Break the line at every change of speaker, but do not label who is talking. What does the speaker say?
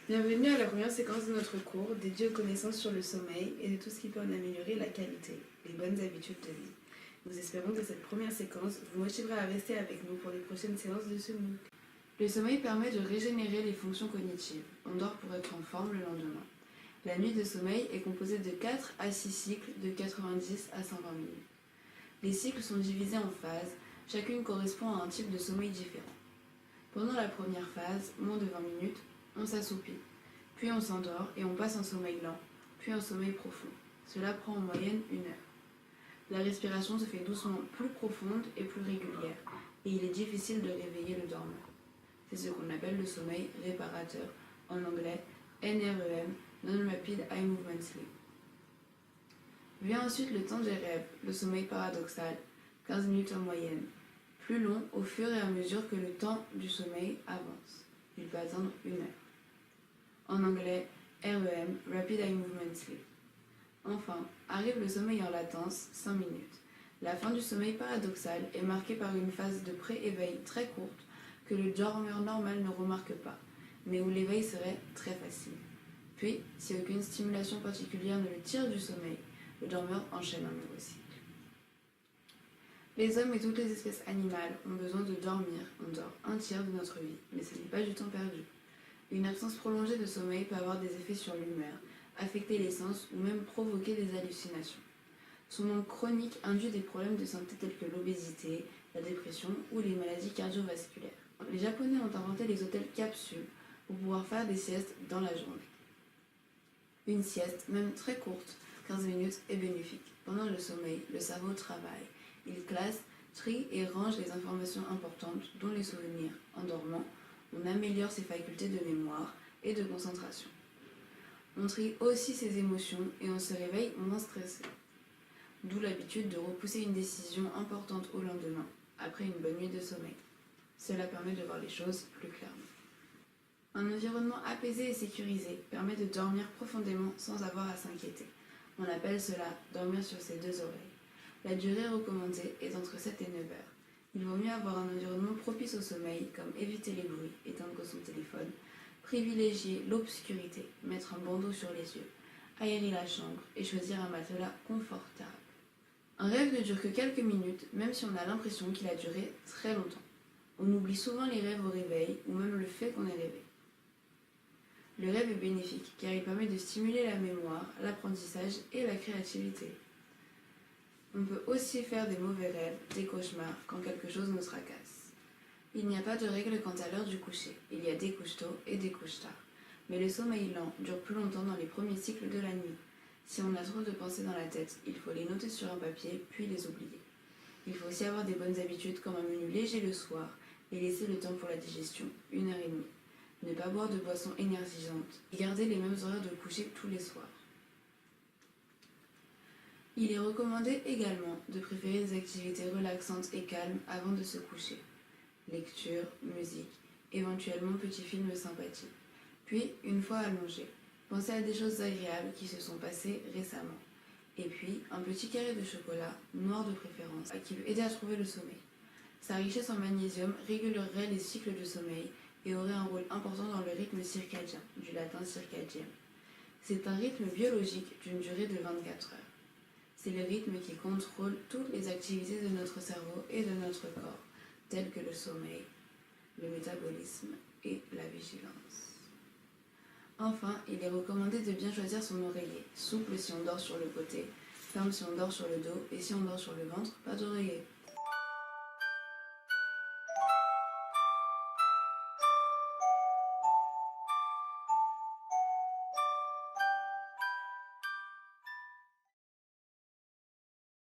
Bienvenue à la première séquence de notre cours dédiée aux connaissances sur le sommeil et de tout ce qui peut en améliorer la qualité, les bonnes habitudes de vie. Nous espérons que cette première séquence vous motivera à rester avec nous pour les prochaines séances de ce MOOC. Le sommeil permet de régénérer les fonctions cognitives. On dort pour être en forme le lendemain. La nuit de sommeil est composée de 4 à 6 cycles de 90 à 120 minutes. Les cycles sont divisés en phases, chacune correspond à un type de sommeil différent. Pendant la première phase, moins de 20 minutes, on s'assoupit, puis on s'endort et on passe en sommeil lent, puis en sommeil profond. Cela prend en moyenne 1 heure. La respiration se fait doucement plus profonde et plus régulière, et il est difficile de réveiller le dormeur. C'est ce qu'on appelle le sommeil réparateur, en anglais NREM, Non-Rapid Eye Movement Sleep. Vient ensuite le temps des rêves, le sommeil paradoxal, 15 minutes en moyenne, plus long au fur et à mesure que le temps du sommeil avance. Il peut atteindre 1 heure. En anglais, REM, Rapid Eye Movement Sleep. Enfin, arrive le sommeil en latence, 5 minutes. La fin du sommeil paradoxal est marquée par une phase de pré-éveil très courte que le dormeur normal ne remarque pas, mais où l'éveil serait très facile. Puis, si aucune stimulation particulière ne le tire du sommeil, le dormeur enchaîne un nouveau cycle. Les hommes et toutes les espèces animales ont besoin de dormir. On dort un tiers de notre vie, mais ce n'est pas du temps perdu. Une absence prolongée de sommeil peut avoir des effets sur l'humeur, affecter les sens ou même provoquer des hallucinations. Son manque chronique induit des problèmes de santé tels que l'obésité, la dépression ou les maladies cardiovasculaires. Les Japonais ont inventé les hôtels capsules pour pouvoir faire des siestes dans la journée. Une sieste, même très courte, 15 minutes, est bénéfique. Pendant le sommeil, le cerveau travaille. Il classe, trie et range les informations importantes, dont les souvenirs. En dormant, on améliore ses facultés de mémoire et de concentration. On trie aussi ses émotions et on se réveille moins stressé. D'où l'habitude de repousser une décision importante au lendemain, après une bonne nuit de sommeil. Cela permet de voir les choses plus clairement. Un environnement apaisé et sécurisé permet de dormir profondément sans avoir à s'inquiéter. On appelle cela dormir sur ses deux oreilles. La durée recommandée est entre 7 et 9 heures. Il vaut mieux avoir un environnement propice au sommeil, comme éviter les bruits, éteindre son téléphone, privilégier l'obscurité, mettre un bandeau sur les yeux, aérer la chambre et choisir un matelas confortable. Un rêve ne dure que quelques minutes, même si on a l'impression qu'il a duré très longtemps. On oublie souvent les rêves au réveil ou même le fait qu'on ait rêvé. Le rêve est bénéfique car il permet de stimuler la mémoire, l'apprentissage et la créativité. On peut aussi faire des mauvais rêves, des cauchemars, quand quelque chose nous tracasse. Il n'y a pas de règle quant à l'heure du coucher. Il y a des couches tôt et des couches tard. Mais le sommeil lent dure plus longtemps dans les premiers cycles de la nuit. Si on a trop de pensées dans la tête, il faut les noter sur un papier, puis les oublier. Il faut aussi avoir des bonnes habitudes comme un menu léger le soir et laisser le temps pour la digestion, 1 heure et demie. Ne pas boire de boissons énergisantes et garder les mêmes horaires de coucher tous les soirs. Il est recommandé également de préférer des activités relaxantes et calmes avant de se coucher. Lecture, musique, éventuellement petits films sympathiques. Puis, une fois allongé, pensez à des choses agréables qui se sont passées récemment. Et puis, un petit carré de chocolat, noir de préférence, qui peut aider à trouver le sommeil. Sa richesse en magnésium régulerait les cycles de sommeil et aurait un rôle important dans le rythme circadien, du latin circadien. C'est un rythme biologique d'une durée de 24 heures. C'est le rythme qui contrôle toutes les activités de notre cerveau et de notre corps, telles que le sommeil, le métabolisme et la vigilance. Enfin, il est recommandé de bien choisir son oreiller, souple si on dort sur le côté, ferme si on dort sur le dos et si on dort sur le ventre, pas d'oreiller.